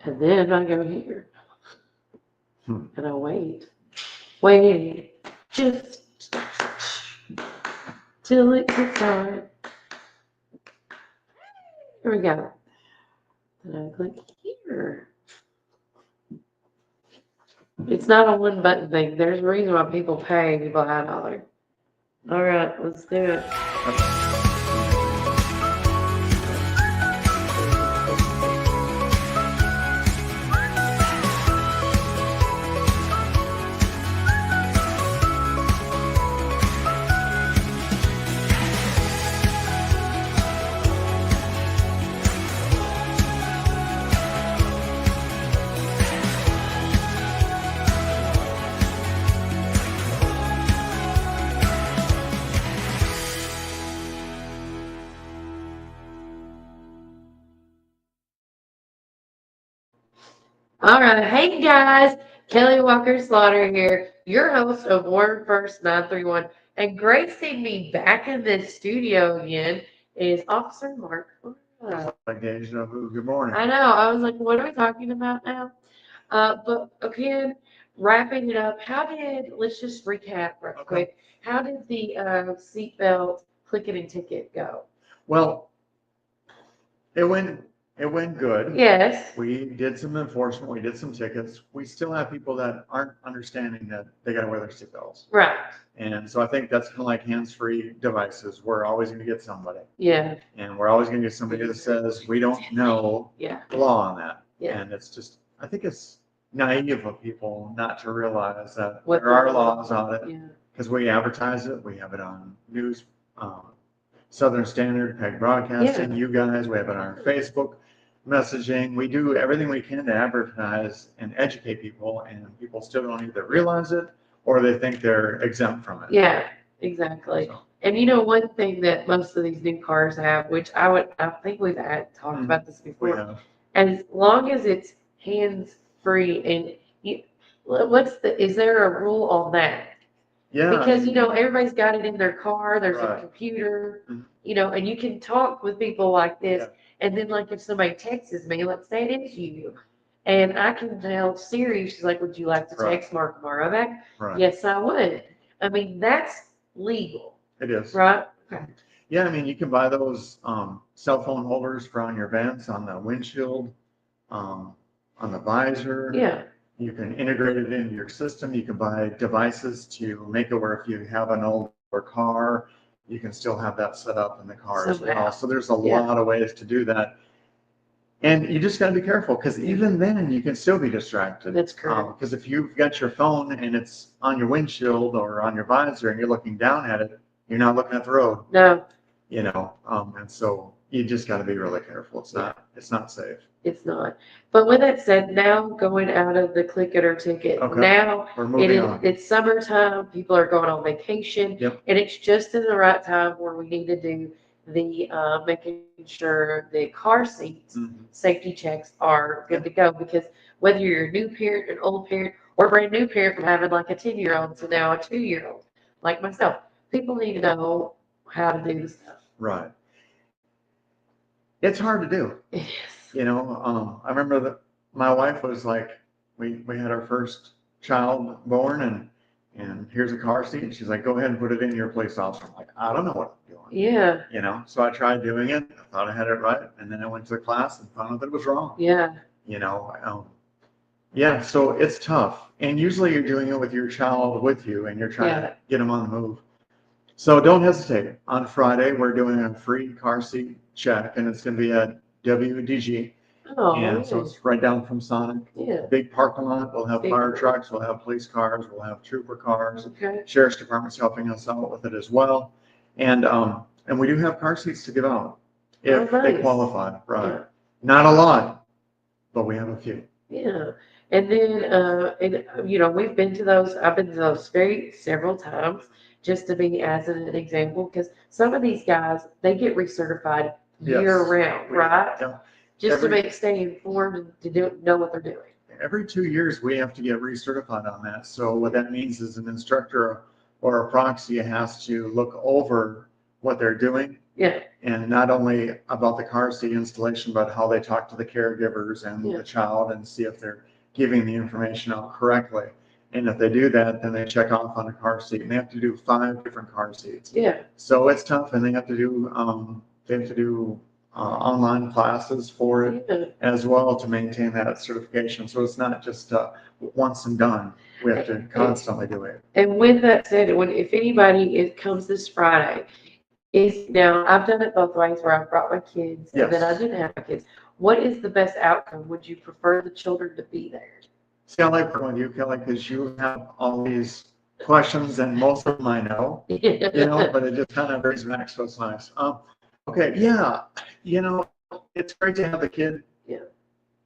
And then I go here Hmm. and I wait, just till it gets on. Here we go. And I click here. It's not a one button thing. There's a reason why people pay people $1. All right, let's do it. All right, hey guys, Kelly Walker Slaughter here, your host of Word First 931, and gracing me back in this studio again is Officer Mark. Like deja vu. Good morning. I know. I was like, what are we talking about now? But again, wrapping it up, let's just recap real quick. How did the seatbelt click-it and ticket go? Well, it went good. Yes. We did some enforcement. We did some tickets. We still have people that aren't understanding that they got to wear their seatbelts. Right. And so I think that's kind of like hands-free devices. We're always going to get somebody. Yeah. And we're always going to get somebody that says we don't know Yeah. the law on that. Yeah. And it's just, I think it's naive of people not to realize that What there are the- laws on it. Yeah. Because we advertise it. We have it on news, Southern Standard, PEG Broadcasting, you guys. We have it on our Facebook messaging. We do everything we can to advertise and educate people, and people still don't either realize it or they think they're exempt from it. Yeah, exactly. So, And you know, one thing that most of these new cars have, which I think we've talked about this we before, have, as long as it's hands free and is there a rule on that? yeah. Because, you know, everybody's got it in their car, there's a Right. computer, Mhm. you know, and you can talk with people like this. Yeah. And then, like, if somebody texts me, let's say it is you, and I can tell Siri, she's like, would you like to Right. text Mark tomorrow back? Right. Yes, I would. I mean, that's legal, It is. right? Okay. Yeah, I mean, you can buy those cell phone holders for on your vents, on the windshield, on the visor. Yeah. You can integrate it into your system. You can buy devices to make it where if you have an older car, you can still have that set up in the car as Somehow. well. So there's a Yeah. lot of ways to do that. And you just got to be careful because even then you can still be distracted. That's correct. Because if you've got your phone and it's on your windshield or on your visor and you're looking down at it, you're not looking at the road, No, you know. And so you just got to be really careful. It's not safe. it's not. But with that said, now going out of the click it or ticket, Okay. now We're moving on. it's summertime, people are going on vacation, Yep. and it's just in the right time where we need to do the making sure the car seats Mhm. safety checks are good to go, because whether you're a new parent, an old parent, or a brand new parent from having like a 10-year-old to now a 2-year-old, like myself, people need to know how to do this stuff. Right. It's hard to do. It is. You know, I remember that my wife was like, we had our first child born and here's a car seat. And she's like, go ahead and put it in your police officer. I'm like, I don't know what I'm doing. Yeah, You know, so I tried doing it. I thought I had it right. And then I went to the class and found out that it was wrong. yeah, You know, yeah, so it's tough. And usually you're doing it with your child with you and you're trying to get them on the move. So don't hesitate. On Friday, we're doing a free car seat check and it's going to be at WDG. oh, And so it's right down from Sonic. yeah, Big parking lot. We'll have Big. fire trucks. We'll have police cars. We'll have trooper cars. okay, Sheriff's Department's helping us out with it as well. And we do have car seats to give out if Oh, they nice. qualify. Right. Yeah. Not a lot, but we have a few. yeah. And then, you know, we've been to those, I've been to those several times, just to be as an example, because some of these guys, they get recertified Yes. year round, right? Yeah. Just to Every- stay informed and to know what they're doing. Every 2 years, we have to get recertified on that. So what that means is an instructor or a proxy has to look over what they're doing Yeah. And not only about the car seat installation, but how they talk to the caregivers and Yeah. the child and see if they're giving the information out correctly. And if they do that, then they check off on a car seat, and they have to do 5 different car seats. Yeah. So it's tough, and they have to do online classes for it Yeah. as well to maintain that certification. So it's not just once and done. We have to constantly do it. And with that said, if anybody comes this Friday, now I've done it both ways where I've brought my kids and then I Yes. didn't have my kids. What is the best outcome? Would you prefer the children to be there? See, I like working with you, Kelly, because you have all these questions, and most of them I know, but it just kind of brings back, so it's nice. Okay, yeah, it's great to have the kid Yeah.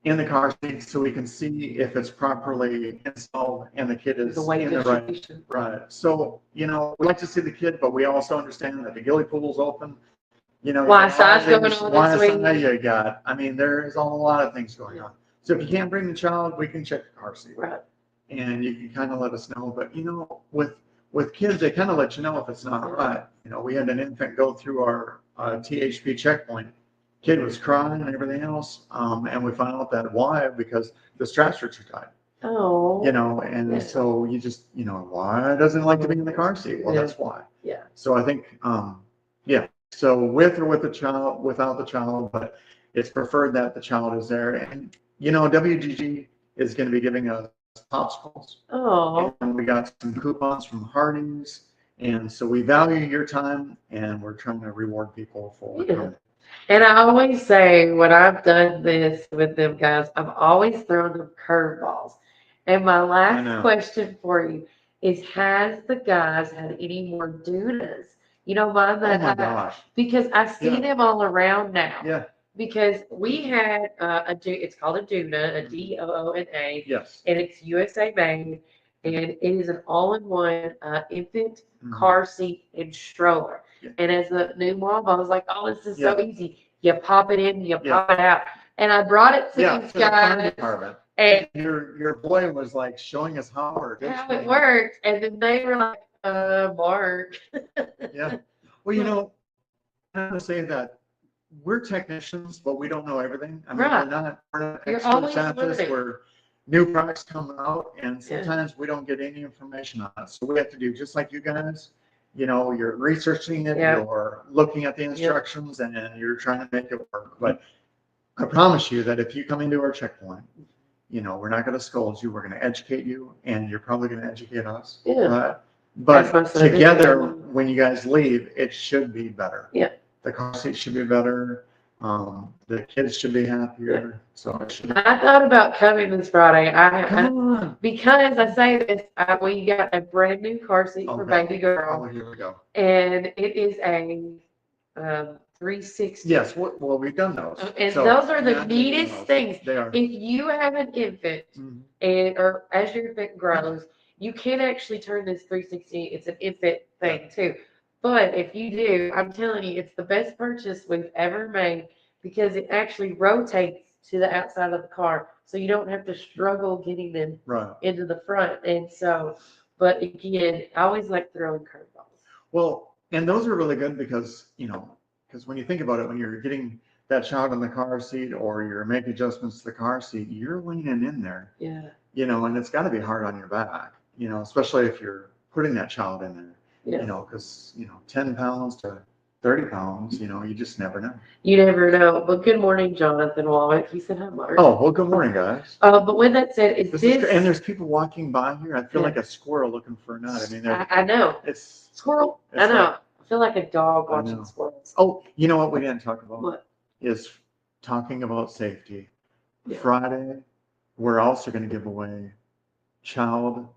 in the car seat so we can see if it's properly installed and the kid is The weight in the right. distribution. Right. So, we like to see the kid, but we also understand that the ghillie pool's open. You Y-side's going on this Y-side week. you got. I mean, there's a lot of things going on. So if you can't bring the child, we can check the car seat. Right. And you can kind of let us know. But, with kids, they kind of let you know if it's not right. We had an infant go through our THP checkpoint. Kid was crying and everything else. And we found out that why, because the straps were too tight. Oh. And Yeah. so you just, why doesn't it like to be in the car seat? Well, Yeah. that's why. Yeah. So I think, so with or with the child, without the child, but it's preferred that the child is there. And, WGG is going to be giving us popsicles. Oh. And we got some coupons from Hardee's. And so we value your time, and we're trying to reward people for coming. And I always say when I've done this with them guys, I've always thrown them curveballs. And my last question for you is, has the guys had any more Dunas? You don't mind that? Oh my gosh. Because I see them all around now. Yeah. Because we had it's called a Doona, a Doona. Yes. And it's USA made. And it is an all-in-one infant car seat and stroller. Yeah. And as a new mom, I was like, oh, this is so easy. You pop it in, you pop it out. And I brought it to these guys. And your boy was like showing us how it worked. And then they were like, Mark. Yeah. Well, I have to say that we're technicians, but we don't know everything. I mean, Right. we're not You're experts always at this. learning. We're new products come out, and sometimes we don't get any information on it. So we have to do just like you guys. You're researching it, you're looking at the instructions, and you're trying to make it work. But I promise you that if you come into our checkpoint, we're not going to scold you. We're going to educate you, and you're probably going to educate us. Yeah. But together, when you guys leave, it should be better. Yeah. The car seat should be better. The kids should be happier. Yeah. So it should be. I thought about coming this Friday. Come on. Because I say this, we got a brand new car seat for baby girl. Oh, here we go. And it is a 360. Yes, well, we've done those. And So, those are the neatest things. They are. If you have an infant, or as your infant grows, you can actually turn this 360. It's an infant thing too. But if you do, I'm telling you, it's the best purchase we've ever made because it actually rotates to the outside of the car. So you don't have to struggle getting them into the front. And so, but again, I always like throwing curveballs. Well, and those are really good because, because when you think about it, when you're getting that child in the car seat or you're making adjustments to the car seat, you're leaning in there. Yeah. And it's got to be hard on your back, especially if you're putting that child in there. Yeah. Because, 10 pounds to 30 pounds, you just never know. You never know. But good morning, Jonathan Womack. He said hi, Mark. Oh, well, good morning, guys. But with that said, and there's people walking by here. I feel like a squirrel looking for a nut. I mean, I know. It's squirrel. I know. I feel like a dog watching squirrels. Oh, you know what we didn't talk about? What? Is talking about safety. Yeah. Friday, we're also going to give away child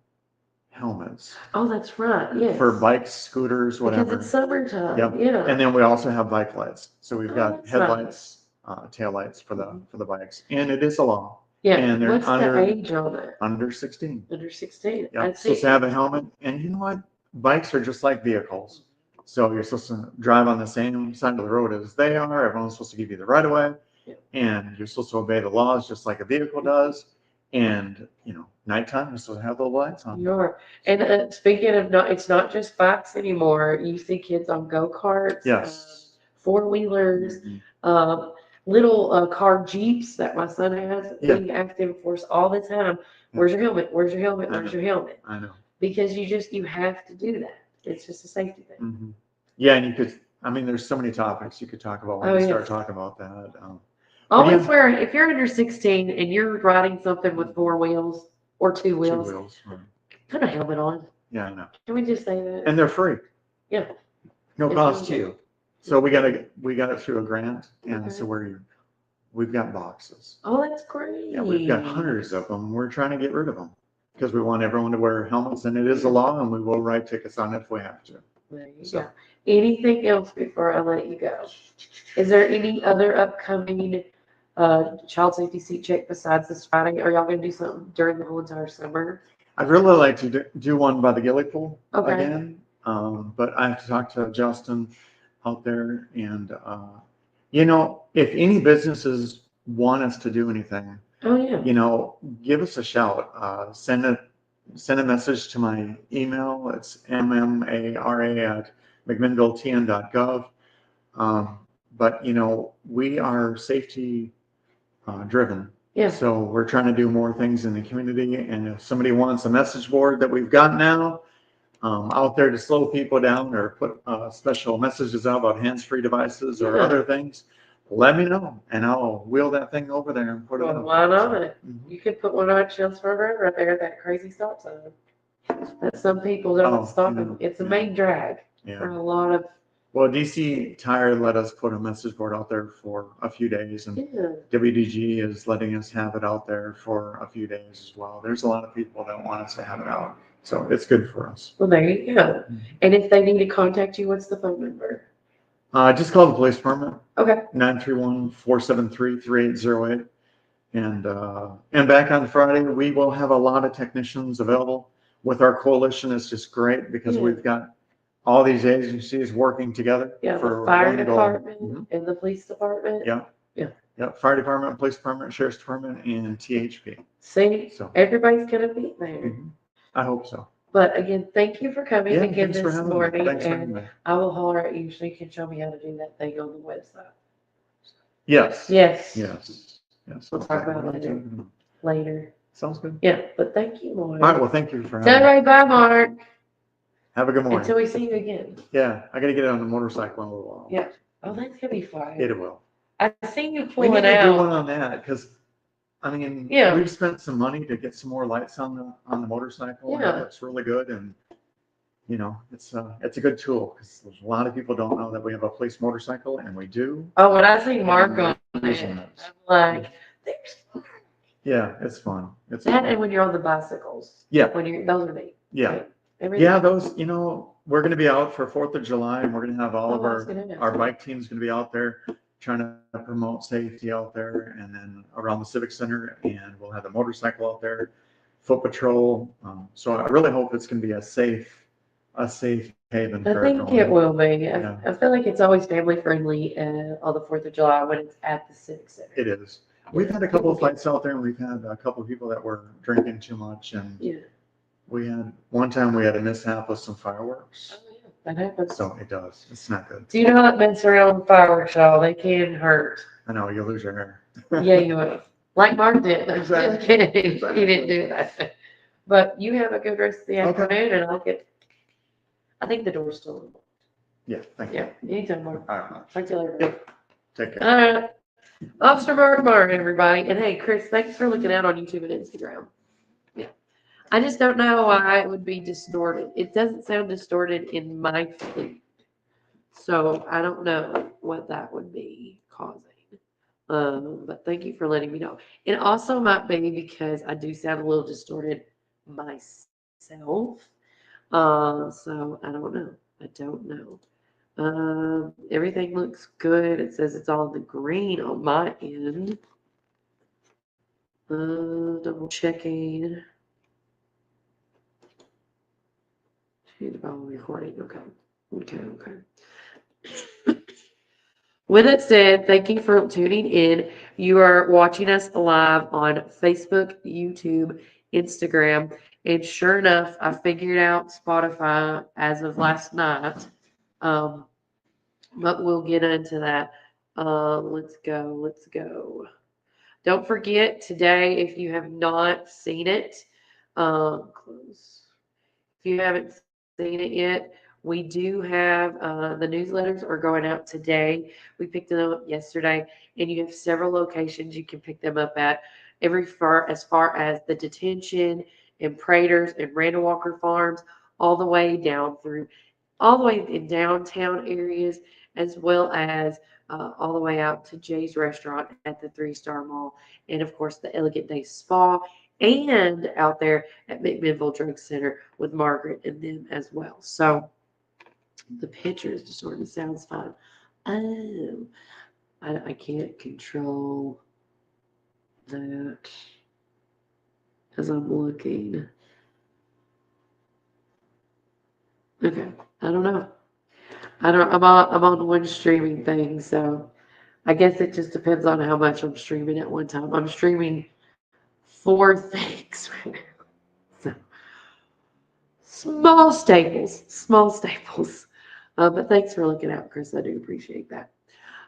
helmets. Oh, that's right. Yes. For bikes, scooters, whatever. Because it's summertime. Yep. Yeah. And then we also have bike lights. So we've got headlights, nice. Tail lights for the bikes, and it is a law. Yeah. And they're what's the age on it? Under 16. Under 16. Yeah. Supposed to have a helmet, and you know what? Bikes are just like vehicles. So you're supposed to drive on the same side of the road as they are. Everyone's supposed to give you the right of way, and you're supposed to obey the laws just like a vehicle does. And nighttime you're supposed to have the lights on. Sure. And speaking of it's not just bikes anymore. You see kids on go-karts. Yes. 4-wheelers, little car Jeeps that my son has being active for us all the time. Where's your helmet? Where's your helmet? Where's your helmet? I know. Because you have to do that. It's just a safety thing. Yeah, and you could, I mean, there's so many topics you could talk about when you start talking about that. Always wear, if you're under 16 and you're riding something with 4 wheels or 2 wheels, right. put a helmet on. Yeah, I know. Can we just say that? And they're free. Yeah. No It's cost to really you. So we got it through a grant, and Okay. so we've got boxes. Oh, that's great. Yeah, we've got hundreds of them. We're trying to get rid of them because we want everyone to wear helmets, and it is a law, and we will write tickets on it if we have to. There you go. Anything else before I let you go? Is there any other upcoming child safety seat check besides this Friday? Are y'all going to do something during the whole entire summer? I'd really like to do one by the Gilly Pool Okay. again, but I have to talk to Justin out there, and you know, if any businesses want us to do anything, Oh yeah. you know, give us a shout. Send a message to my email. It's mmara@mcminnvilletn.gov. But you know, we are safety driven. Yeah. So we're trying to do more things in the community. And if somebody wants a message board that we've got now out there to slow people down or put special messages out about hands-free devices or other things, let me know, and I'll wheel that thing over there and put it on. Why not? You could put one on Chelmsford Road right there at that crazy stop sign. That some people don't stop. It's a main drag for a lot of. Well, DC Tire let us put a message board out there for a few days, and WDG is letting us have it out there for a few days as well. There's a lot of people that want us to have it out, so it's good for us. Well, there you go. And if they need to contact you, what's the phone number? Just call the police department. Okay. 931-473-3808. And back on Friday, we will have a lot of technicians available. With our coalition, it's just great because we've got all these agencies working together. Yeah, for the fire one goal. department and the police department. Yeah. Fire department, police department, sheriff's department, and THP. See, So everybody's gonna be there. I hope so. But again, thank you for coming again thanks for this having me. morning, Thanks for having and me. I will holler at you so you can show me how to do that thing on the website. Yes. We'll talk about it later. Sounds good. Yeah, but thank you, Lauren. All right. Well, thank you for Tell having me. everybody bye, Mark. Have a good morning. Until we see you again. Yeah, I got to get on the motorcycle in a little while. Yeah. Oh, that's gonna be fun. It will. I seen you We pulling need to do one out. on that because, I mean, Yeah. we've spent some money to get some more lights on the motorcycle. And Yeah. it looks really good, and you know, it's a good tool because a lot of people don't know that we have a police motorcycle, and we do. Oh, when I see Mark on And it, using I'm those. like, there's Yeah, it's fun. It's that, fun. and when you're on the bicycles. Yeah. When those are neat. Yeah. Everything. Yeah, those, you know, we're going to be out for 4th of July, and we're going to have all of our bike team's going to be out there trying to promote safety out there, and then around the Civic Center, and we'll have the motorcycle out there, foot patrol. So I really hope it's going to be a safe haven I for think everyone. it will be. Yeah. I feel like it's always family friendly on the 4th of July when it's at the Civic Center. It is. We've had a couple of fights out there, and we've had a couple of people that were drinking too much, and we had one time we had a mishap with some fireworks. Oh, yeah. That happens. So it does. It's not good. Do you know that mess around with fireworks, y'all? They can hurt. I know you lose your hair. Yeah, you will. Like Mark did. I'm Exactly. just kidding. Exactly. He didn't do that. But you have a good rest of the afternoon, and I think the door's still open. Yeah, thank you. Yeah, anytime, Mark. All right. Talk to you later. Yep. Take care. All right. Officer Mark Martin, everybody. And hey, Chris, thanks for looking out on YouTube and Instagram. Yeah. I just don't know why it would be distorted. It doesn't sound distorted in my feed. So I don't know what that would be causing. But thank you for letting me know. It also might be because I do sound a little distorted myself. So I don't know. Everything looks good. It says it's all in the green on my end. Double checking. Recording. Okay. With it said, thank you for tuning in. You are watching us live on Facebook, YouTube, Instagram, and sure enough, I figured out Spotify as of last night. but we'll get into that. Let's go. Let's go. Don't forget today, if you have not seen it, close. If you haven't seen it yet, we do have the newsletters are going out today. We picked them up yesterday, and you have several locations you can pick them up at. As far as the detention and Praters and Randall Walker Farms, all the way down through, all the way in downtown areas, as well as all the way out to Jay's Restaurant at the Three Star Mall, and of course the Elegant Day Spa, and out there at McMinnville Drug Center with Margaret and them as well. So the pictures distorted sounds fine. Oh, I can't control that as I'm looking. Okay, I don't know. I'm on one streaming thing, so I guess it just depends on how much I'm streaming at one time. I'm streaming 4 things right now. So, small staples. But thanks for looking out, Chris. I do appreciate that.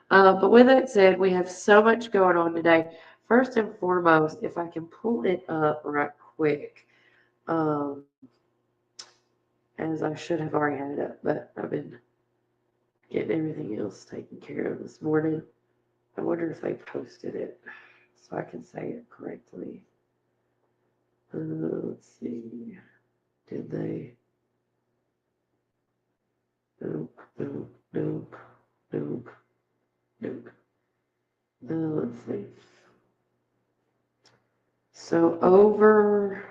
But with that said, we have so much going on today. First and foremost, if I can pull it up right quick, um, as I should have already had it up, but I've been getting everything else taken care of this morning. I wonder if they posted it so I can say it correctly. Let's see. Did they? Nope, nope, nope, nope, nope. Let's see. So over.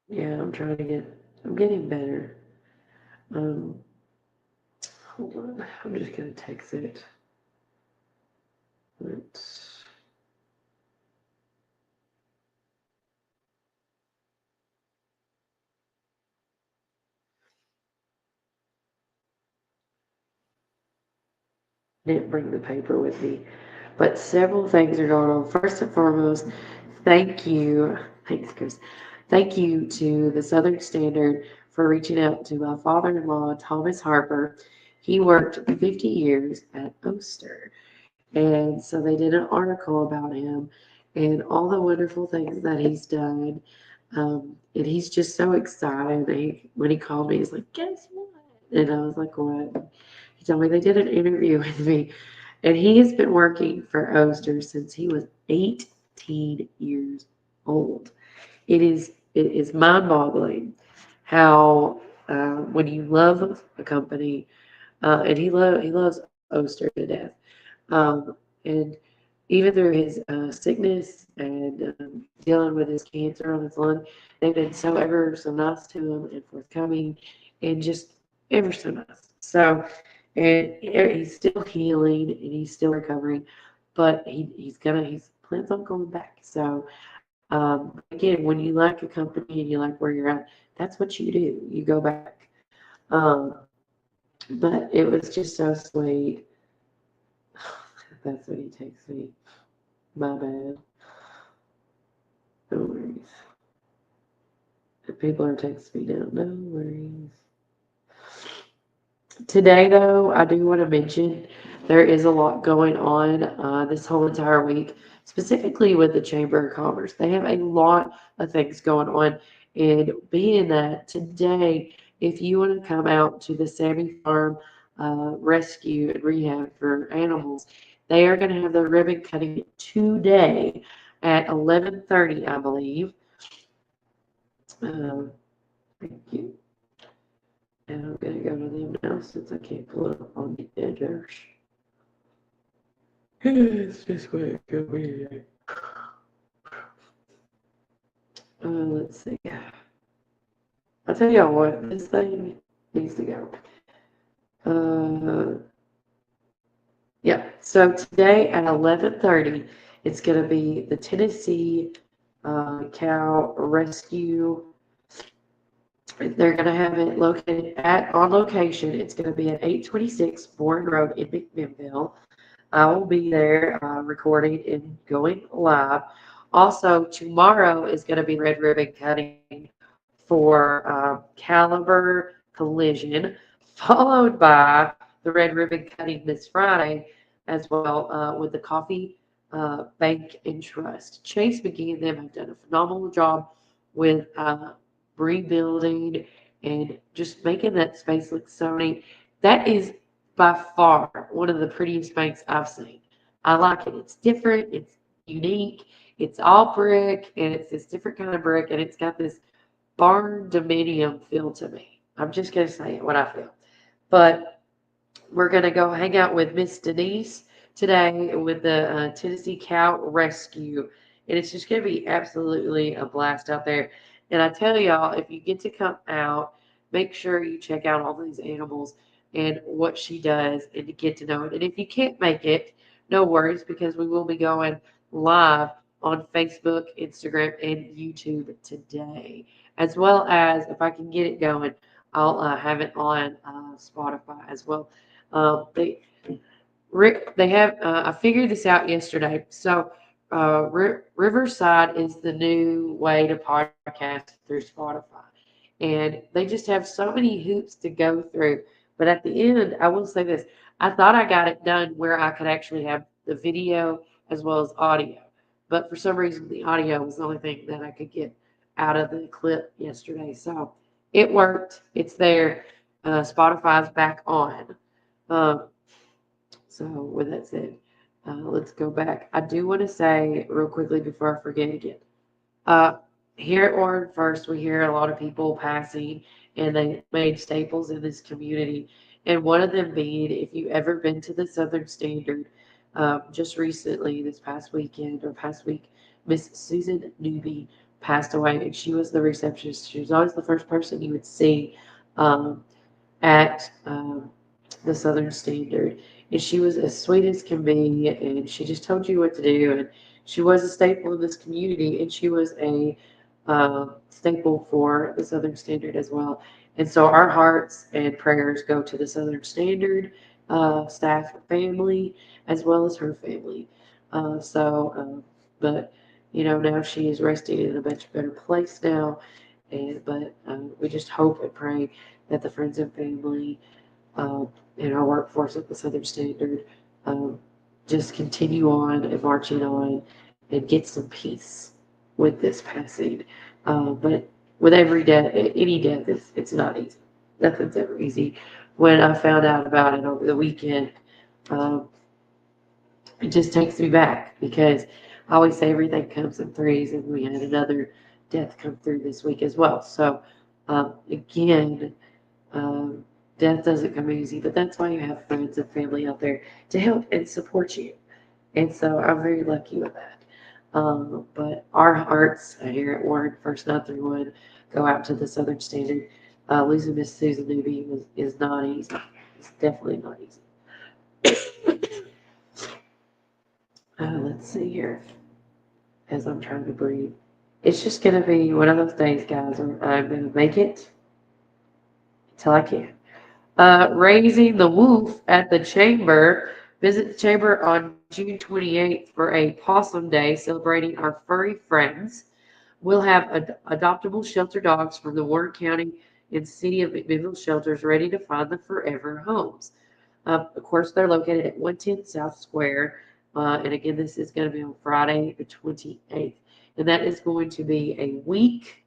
Yeah, I'm getting better. Hold on, I'm just gonna text it. Let's. Didn't bring the paper with me, but several things are going on. First and foremost, thanks, Chris. Thank you to the Southern Standard for reaching out to my father-in-law, Thomas Harper. He worked 50 years at Oster, and so they did an article about him and all the wonderful things that he's done. And he's just so excited. When he called me, he's like, "Guess what?" And I was like, "What?" He told me they did an interview with me, and he has been working for Oster since he was 18 years old. It is mind-boggling how when you love a company, and he loves Oster to death, and even through his sickness and dealing with his cancer on his lung, they've been so ever so nice to him and forthcoming, and just ever so nice. So, and he's still healing and he's still recovering, but he plans on going back. So, again, when you like a company and you like where you're at, that's what you do. You go back. Um, but it was just so sweet. That's what he takes me. My bad. No worries. If people are texting me now, no worries. Today, though, I do want to mention there is a lot going on this whole entire week, specifically with the Chamber of Commerce. They have a lot of things going on. And being that today, if you want to come out to the Sammy Farm rescue and rehab for animals, they are going to have their ribbon cutting today at 11:30, I believe. Thank you. And I'm going to go to them now since I can't pull it up on the edge. It's just going to go here. Let's see. I'll tell y'all what, this thing needs to go. Yeah, so today at 11:30, it's going to be the Tennessee Cow Rescue. They're going to have it located on location. It's going to be at 826 Bourne Road in McMinnville. I will be there recording and going live. Also, tomorrow is going to be red ribbon cutting for Caliber Collision, followed by the red ribbon cutting this Friday as well with the Coffee Bank and Trust. Chase McGee and them have done a phenomenal job with rebuilding and just making that space look so neat. That is by far one of the prettiest banks I've seen. I like it. It's different. It's unique. It's all brick, and it's this different kind of brick, and it's got this barn dominium feel to me. I'm just gonna say it, what I feel. But we're gonna go hang out with Miss Denise today with the Tennessee Cow Rescue, and it's just gonna be absolutely a blast out there. And I tell y'all, if you get to come out, make sure you check out all these animals and what she does, and to get to know it. And if you can't make it, no worries, because we will be going live on Facebook, Instagram, and YouTube today, as well as if I can get it going, I'll have it on Spotify as well. They Rick, they have. I figured this out yesterday. So, Riverside is the new way to podcast through Spotify, and they just have so many hoops to go through. But at the end, I will say this: I thought I got it done where I could actually have the video as well as audio, but for some reason, the audio was the only thing that I could get out of the clip yesterday. So it worked. It's there. Spotify's back on. Um, so with that said, let's go back. I do want to say real quickly before I forget again. Uh, Here at Warren First, we hear a lot of people passing, and they made staples in this community. And one of them being, if you've ever been to the Southern Standard, just recently, this past weekend or past week, Miss Susan Newby passed away, and she was the receptionist. She was always the first person you would see um, at the Southern Standard. And she was as sweet as can be, and she just told you what to do. And she was a staple in this community, and she was a staple for the Southern Standard as well. And so our hearts and prayers go to the Southern Standard staff and family, as well as her family. But now she is resting in a much better place now. But we just hope and pray that the friends and family uh, and our workforce at the Southern Standard um, just continue on and marching on and get some peace with this passing. But with every death, any death, it's not easy. Nothing's ever easy. When I found out about it over the weekend, um, it just takes me back because I always say everything comes in threes, and we had another death come through this week as well. So, again, um, death doesn't come easy, but that's why you have friends and family out there to help and support you. And so I'm very lucky with that. But our hearts here at Warren First 931 go out to the Southern Standard. Losing Miss Susan Newby is not easy. It's definitely not easy. Let's see here as I'm trying to breathe. It's just going to be one of those days, guys, where I'm going to make it until I can. Raising the Wolf at the Chamber. Visit the Chamber on June 28th for a Possum Day celebrating our furry friends. We'll have adoptable shelter dogs from the Warren County and City of McMinnville shelters ready to find the forever homes. Of course, they're located at 110 South Square. And again, this is going to be on Friday, the 28th. And that is going to be a week.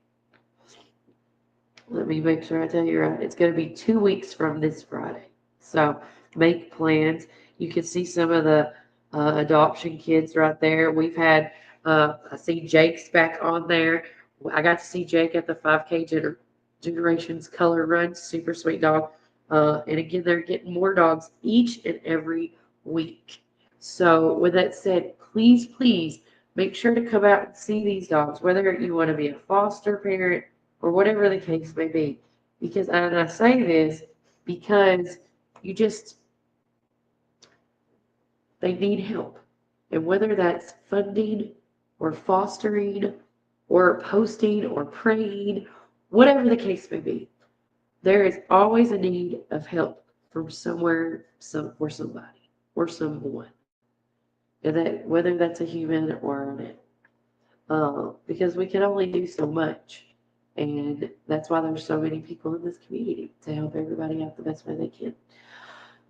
Let me make sure I tell you right. It's going to be 2 weeks from this Friday. So make plans. You can see some of the adoption kids right there. We've had, I see Jake's back on there. I got to see Jake at the 5K Generations Color Run. Super sweet dog. And again, they're getting more dogs each and every week. So with that said, please, please make sure to come out and see these dogs, whether you want to be a foster parent or whatever the case may be. Because, and I say this because they need help. And whether that's funding or fostering or posting or praying, whatever the case may be, there is always a need of help from somewhere, for somebody or someone. And that whether that's a human or an animal. because we can only do so much. And that's why there's so many people in this community to help everybody out the best way they can.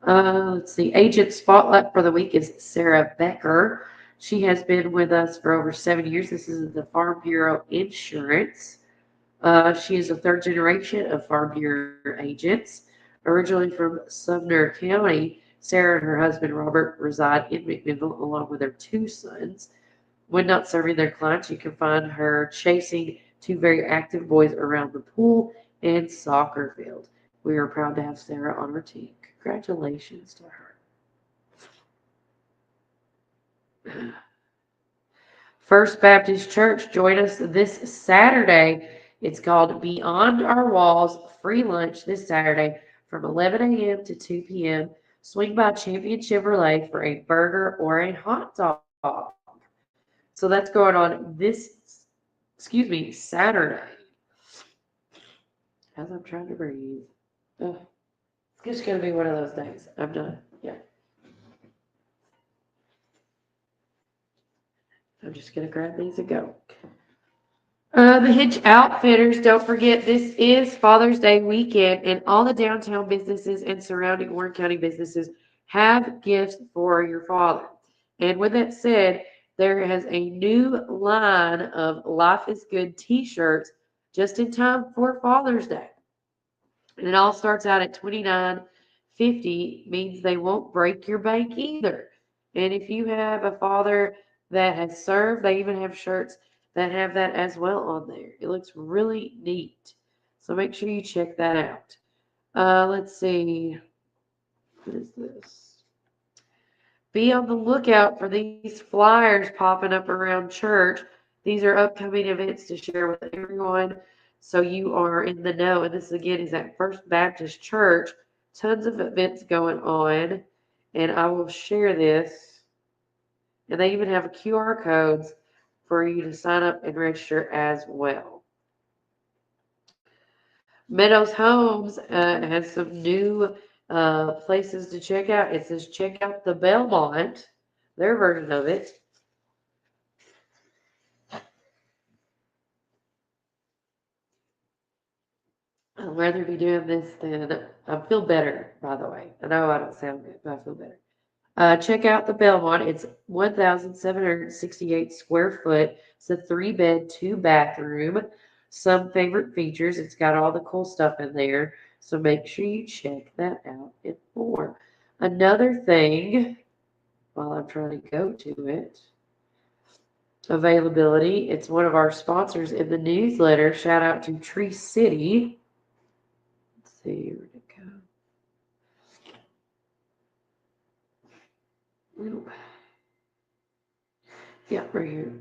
Let's see. Agent spotlight for the week is Sarah Becker. She has been with us for over 7 years. This is the Farm Bureau Insurance. She is a third generation of Farm Bureau agents. Originally from Sumner County, Sarah and her husband Robert reside in McMinnville along with their 2 sons. When not serving their clients, you can find her chasing 2 very active boys around the pool and soccer field. We are proud to have Sarah on our team. Congratulations to her. First Baptist Church, join us this Saturday. It's called Beyond Our Walls, free lunch this Saturday from 11 a.m. to 2 p.m. Swing by Champion Chevrolet for a burger or a hot dog. So that's going on Saturday. As I'm trying to breathe. Ugh. It's just going to be one of those days. I'm done. Yeah. I'm just going to grab these and go. The Hitch Outfitters, don't forget, this is Father's Day weekend, and all the downtown businesses and surrounding Warren County businesses have gifts for your father. And with that said, there has a new line of Life is Good t-shirts just in time for Father's Day. And it all starts out at $29.50, means they won't break your bank either. And if you have a father that has served, they even have shirts that have that as well on there. It looks really neat. So make sure you check that out. Let's see. What is this? Be on the lookout for these flyers popping up around church. These are upcoming events to share with everyone so you are in the know. And this again is at First Baptist Church. Tons of events going on. And I will share this. And they even have QR codes for you to sign up and register as well. Meadows Homes has some new places to check out. It says check out the Belmont, their version of it. I'd rather be doing this than I feel better, by the way. I know I don't sound good, but I feel better. Check out the Belmont. It's 1,768 square foot. It's a 3-bed, 2-bathroom. Some favorite features. It's got all the cool stuff in there. So make sure you check that out and more. Another thing, while I'm trying to go to it, availability. It's one of our sponsors in the newsletter. Shout out to Tree City. Let's see, where'd it go? Nope. Yeah, right here.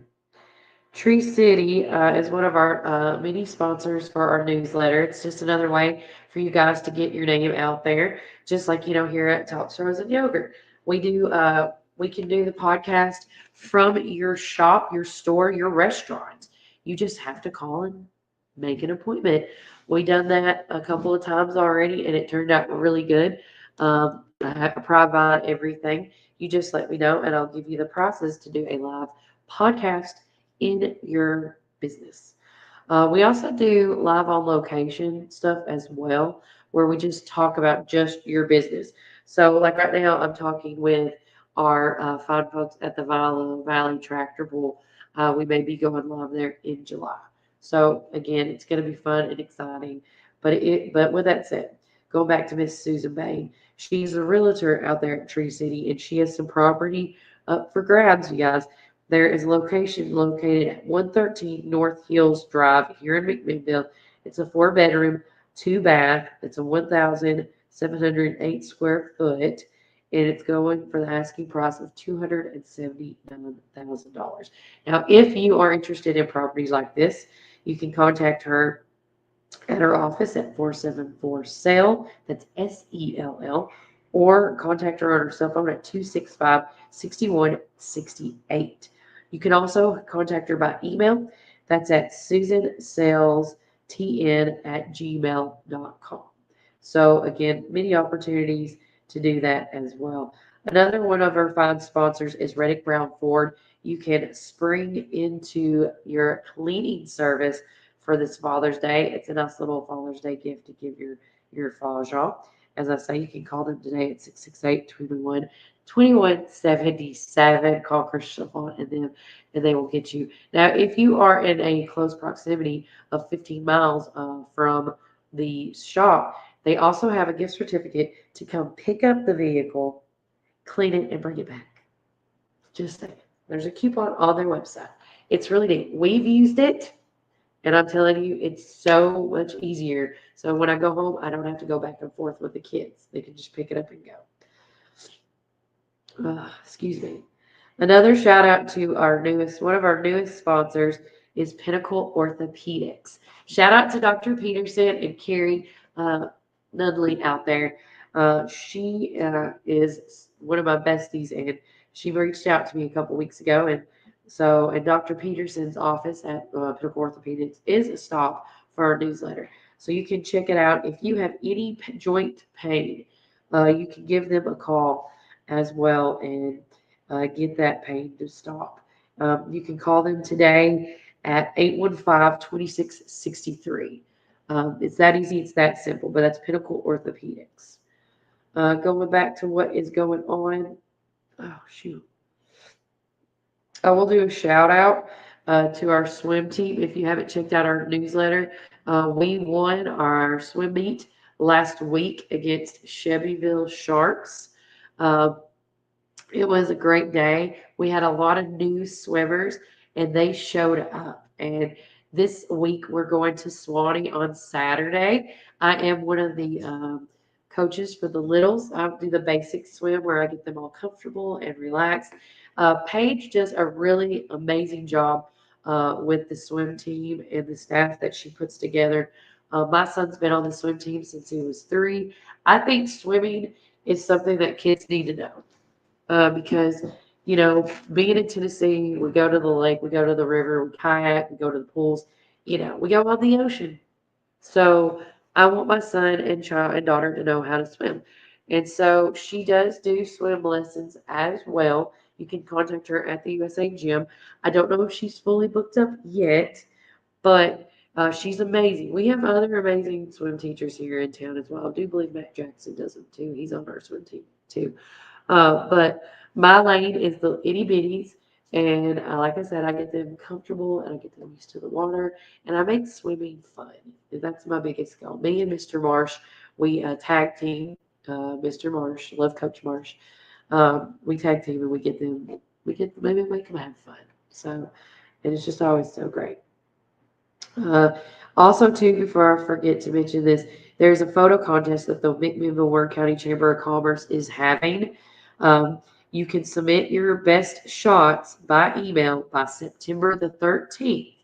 Tree City is one of our many sponsors for our newsletter. It's just another way for you guys to get your name out there, just like here at Talks Frozen Yogurt. We can do the podcast from your shop, your store, your restaurant. You just have to call and make an appointment. We done that a couple of times already, and it turned out really good. I provide everything. You just let me know, and I'll give you the process to do a live podcast in your business. We also do live on location stuff as well, where we just talk about just your business. So, like right now, I'm talking with our fine folks at the Viola Valley Tractor Pull. We may be going live there in July. So, again, it's going to be fun and exciting. But with that said, going back to Miss Susan Bain, she's a realtor out there at Tree City, and she has some property up for grabs, you guys. There is a location located at 113 North Hills Drive here in McMinnville. It's a 4-bedroom, 2-bath. It's a 1,708 square foot, and it's going for the asking price of $279,000. Now, if you are interested in properties like this, you can contact her at her office at 474-SELL. That's SELL. Or contact her on her cell phone at 265-6168. You can also contact her by email. That's at susansellstn@gmail.com. So again, many opportunities to do that as well. Another one of our fine sponsors is Reddick Brown Ford you can spring into your cleaning service for this Father's Day. It's a nice little Father's Day gift to give your father. As I say, you can call them today at 668-2177. Call Christian Savant and them, and they will get you. Now, if you are in a close proximity of 15 miles from the shop, they also have a gift certificate to come pick up the vehicle, clean it, and bring it back. Just saying. There's a coupon on their website. It's really neat. We've used it, and I'm telling you, it's so much easier. So when I go home, I don't have to go back and forth with the kids. They can just pick it up and go. Excuse me. Another shout out to one of our newest sponsors is Pinnacle Orthopedics. Shout out to Dr. Peterson and Carrie Nunley out there. She is one of my besties, and she reached out to me a couple weeks ago. And Dr. Peterson's office at Pinnacle Orthopedics is a stop for our newsletter. So you can check it out. If you have any joint pain, you can give them a call as well and get that pain to stop. You can call them today at 815-2663. It's that easy, it's that simple, but that's Pinnacle Orthopedics. Going back to what is going on. Oh, shoot. I will do a shout out to our swim team. If you haven't checked out our newsletter, we won our swim meet last week against Chevyville Sharks. Uh, it was a great day. We had a lot of new swimmers, and they showed up. And this week we're going to Swanee on Saturday. I am one of the coaches for the littles. I do the basic swim where I get them all comfortable and relaxed. Paige does a really amazing job with the swim team and the staff that she puts together. My son's been on the swim team since he was 3. I think swimming is something that kids need to know because, being in Tennessee, we go to the lake, we go to the river, we kayak, we go to the pools, we go on the ocean. So I want my son and child and daughter to know how to swim. And so she does do swim lessons as well. You can contact her at the USA Gym. I don't know if she's fully booked up yet, but she's amazing. We have other amazing swim teachers here in town as well. I do believe Matt Jackson does them too. He's on our swim team too. But my lane is the itty bitties. And like I said, I get them comfortable and I get them used to the water and I make swimming fun. And that's my biggest goal. Me and Mr. Marsh, we tag team. Mr. Marsh, love Coach Marsh. We tag team and maybe make them have fun. So, and it's just always so great. Also, too, before I forget to mention this, there's a photo contest that the McMinnville Warren County Chamber of Commerce is having. You can submit your best shots by email by September the 13th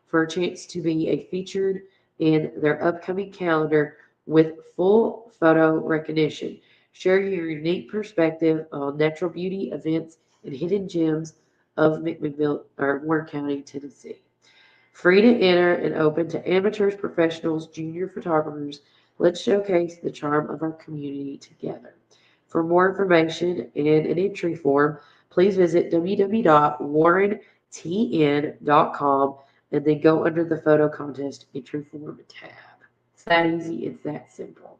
for a chance to be featured in their upcoming calendar with full photo recognition. Share your unique perspective on natural beauty, events, and hidden gems of McMinnville or Warren County, Tennessee. Free to enter and open to amateurs, professionals, junior photographers. Let's showcase the charm of our community together. For more information and an entry form, please visit www.warrentn.com and then go under the photo contest entry form tab. It's that easy, it's that simple.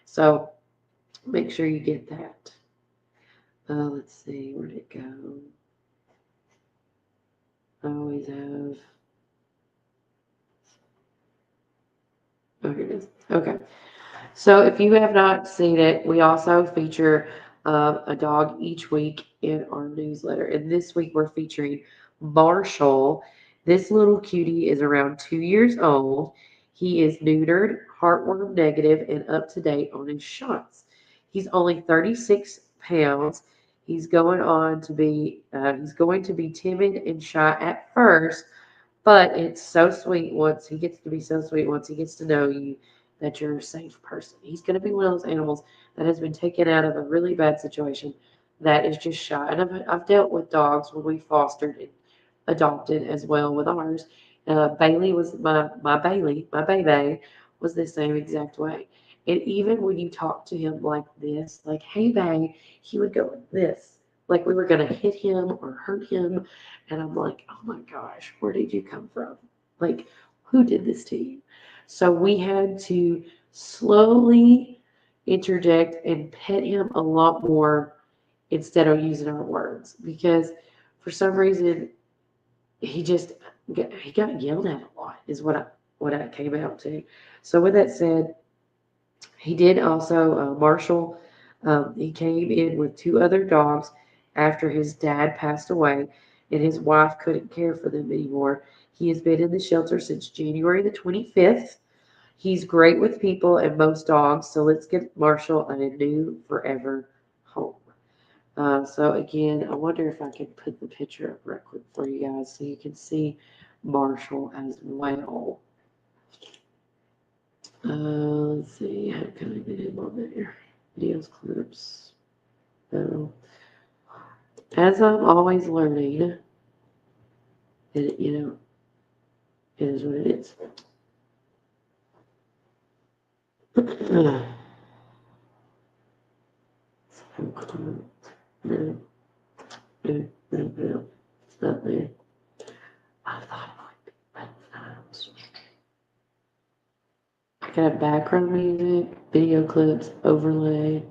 So make sure you get that. Let's see, where'd it go? I always have. Oh, here it is. Okay. So if you have not seen it, we also feature a dog each week in our newsletter. And this week we're featuring Marshall. This little cutie is around 2 years old. He is neutered, heartworm negative, and up to date on his shots. He's only 36 pounds. He's going to be timid and shy at first, but it's so sweet once he gets to be so sweet once he gets to know you that you're a safe person. He's going to be one of those animals that has been taken out of a really bad situation that is just shy. And I've dealt with dogs when we fostered and adopted as well with ours. Bailey was my baby was the same exact way. And even when you talk to him like this, like, hey, babe, he would go like this. like we were going to hit him or hurt him. And I'm like, oh my gosh, where did you come from? Like, who did this to you? So we had to slowly interject and pet him a lot more instead of using our words, because for some reason he got yelled at a lot is what I came out to. So with that said, he did also Marshall. He came in with two other dogs after his dad passed away, and his wife couldn't care for them anymore. He has been in the shelter since January the 25th. He's great with people and most dogs, so let's get Marshall a new forever home. So again, I wonder if I can put the picture up real quick for you guys so you can see Marshall as well. Let's see, how can I get him on there? Videos, clips. So, as I'm always learning, it, it is what it is. No, it's not there. I thought it would be, but it's not. I can have background music, video clips, overlay.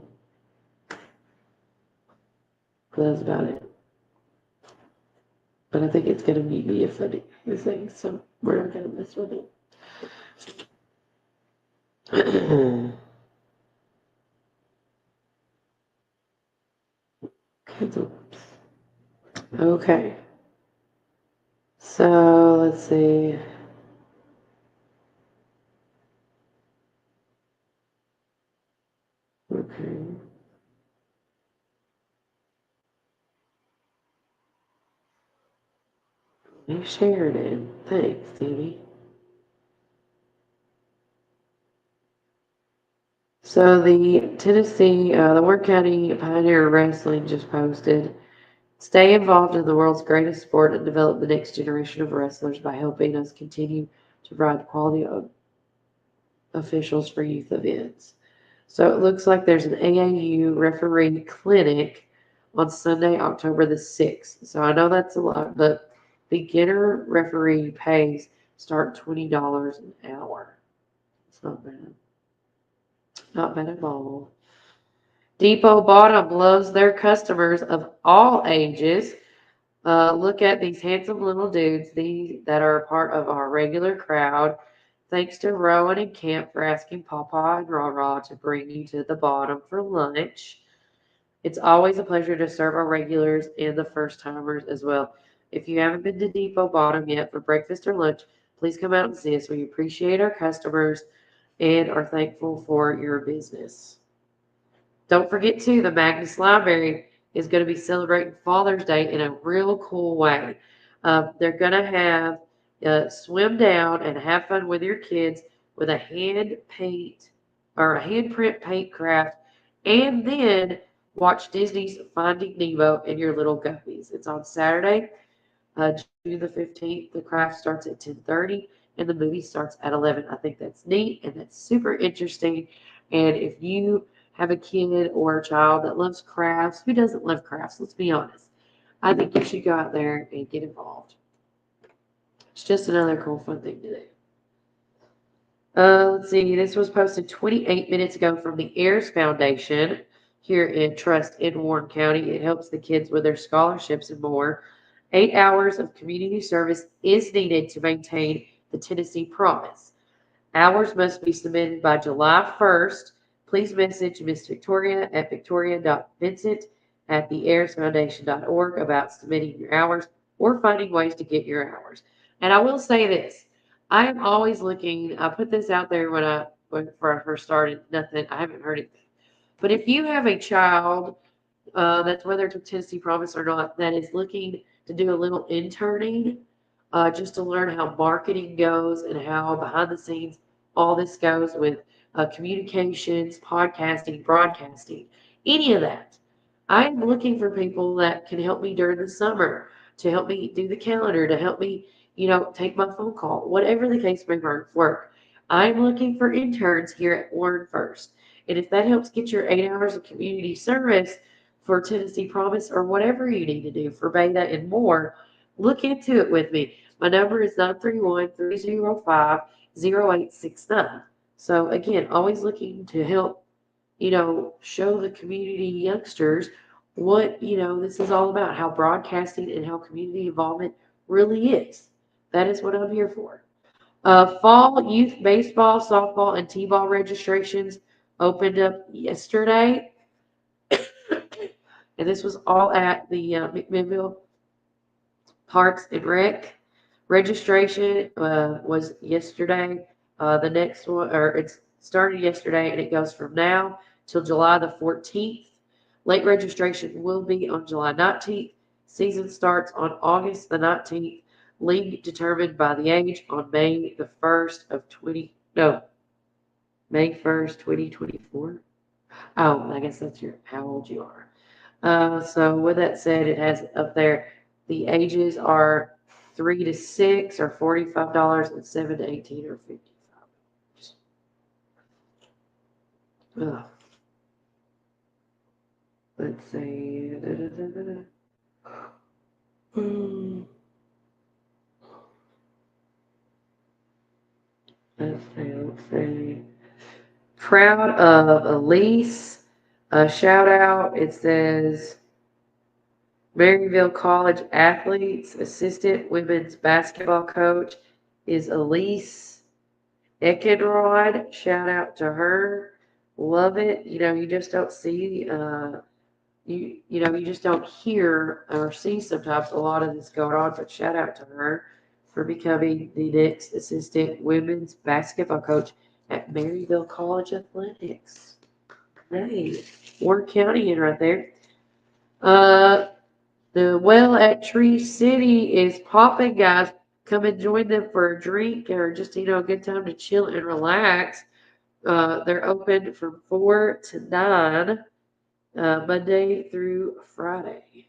That's about it. But I think it's gonna be a funny thing, so we're not gonna mess with it. Okay. So let's see. Okay. You shared it. Thanks, Stevie. So the Tennessee, the Warren County Pioneer Wrestling just posted, stay involved in the world's greatest sport and develop the next generation of wrestlers by helping us continue to provide quality of officials for youth events. So it looks like there's an AAU referee clinic on Sunday, October the 6th. So I know that's a lot, but beginner referee pays start $20 an hour. It's not bad. Not bad at all. Depot Bottom loves their customers of all ages. Look at these handsome little dudes, these that are a part of our regular crowd. Thanks to Rowan and Camp for asking Papa and Rah to bring you to the bottom for lunch. It's always a pleasure to serve our regulars and the first timers as well. If you haven't been to Depot Bottom yet for breakfast or lunch, please come out and see us. We appreciate our customers and are thankful for your business. Don't forget, too, the Magnus Library is going to be celebrating Father's Day in a real cool way. They're going to have swim down and have fun with your kids with a hand paint or a handprint paint craft, and then watch Disney's Finding Nemo and your little guppies. It's on Saturday, June the 15th. The craft starts at 10:30 and the movie starts at 11. I think that's neat and that's super interesting. And if you have a kid or a child that loves crafts, who doesn't love crafts? Let's be honest. I think you should go out there and get involved. It's just another cool, fun thing to do. Let's see. This was posted 28 minutes ago from the Ayers Foundation here in Trust in Warren County. It helps the kids with their scholarships and more. 8 hours of community service is needed to maintain the Tennessee Promise. Hours must be submitted by July 1st. Please message Miss Victoria at victoria.vincent@theayresfoundation.org about submitting your hours or finding ways to get your hours. And I will say this, I am always looking, I put this out there when I first started, nothing, I haven't heard anything. But if you have a child, that's whether it's a Tennessee Promise or not, that is looking to do a little interning, just to learn how marketing goes and how behind the scenes all this goes with communications, podcasting, broadcasting, any of that. I'm looking for people that can help me during the summer, to help me do the calendar, to help me, take my phone call, whatever the case may work. I'm looking for interns here at Warren First. And if that helps get your 8 hours of community service for Tennessee Promise or whatever you need to do for beta and more, look into it with me. My number is 931-305-0869. So again, always looking to help, show the community youngsters what, this is all about, how broadcasting and how community involvement really is. That is what I'm here for. Fall youth baseball, softball, and t-ball registrations opened up yesterday. And this was all at the McMinnville Parks and Rec. Registration was yesterday. The next one, or it started yesterday, and it goes from now till July the 14th. Late registration will be on July 19th. Season starts on August the 19th. League determined by the age on May the 1st of May 1st, 2024. Oh, I guess that's how old you are. So with that said, it has up there, the ages are 3 to 6 or $45, and 7 to 18 or $55. Ugh. Let's see. Let's see. Proud of Elise. A shout out. It says Maryville College athletes, assistant women's basketball coach is Elise Eckenrod. Shout out to her. Love it. You just don't see, you just don't hear or see sometimes a lot of this going on, but shout out to her for becoming the next assistant women's basketball coach at Maryville College Athletics. Hey, Warren County in right there. The well at Tree City is popping, guys. Come and join them for a drink or just, a good time to chill and relax. They're open from 4 to 9, Monday through Friday.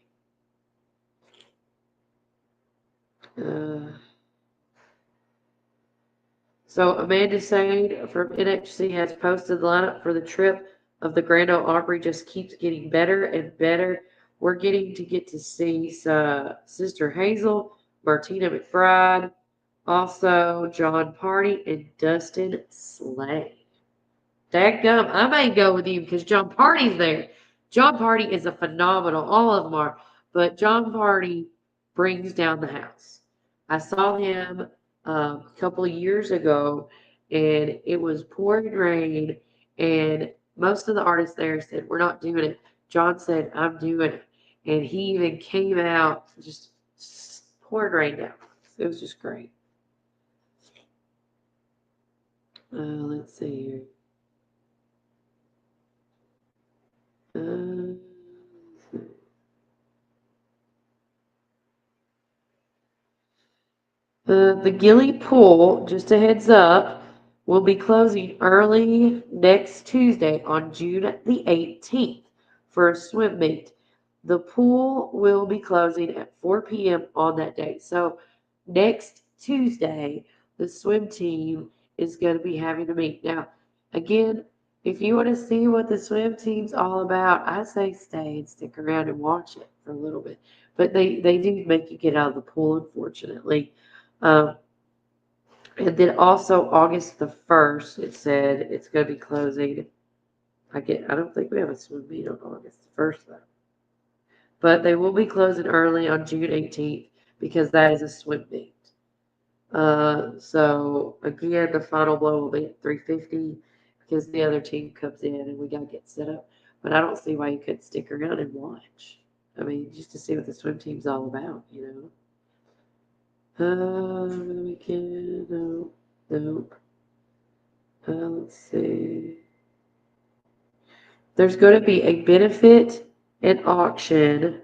So Amanda Sane from NHC has posted the lineup for the trip of the Grand Ole Opry. Just keeps getting better and better. We're getting to get to see Sister Hazel, Martina McBride, also John Party, and Dustin Slay. Dadgum, I may go with you because John Party's there. John Party is a phenomenal, all of them are, but John Party brings down the house. I saw him a couple of years ago, and it was pouring rain, and most of the artists there said, we're not doing it. John said, I'm doing it. And he even came out, just poured rain down. It was just great. Let's see here. The Gilly Pool, just a heads up, will be closing early next Tuesday on June the 18th for a swim meet. The pool will be closing at 4 p.m. on that day. So next Tuesday, the swim team is going to be having a meet. Now, again, if you want to see what the swim team's all about, I say stay and stick around and watch it for a little bit. But they do make you get out of the pool, unfortunately. And then also August the 1st, it said it's going to be closing. I don't think we have a swim meet on August the 1st though. But they will be closing early on June 18th because that is a swim meet. So again, the final blow will be at 3:50 because the other team comes in and we got to get set up. But I don't see why you couldn't stick around and watch. I mean, just to see what the swim team's all about, the weekend, nope. Let's see. There's going to be a benefit and auction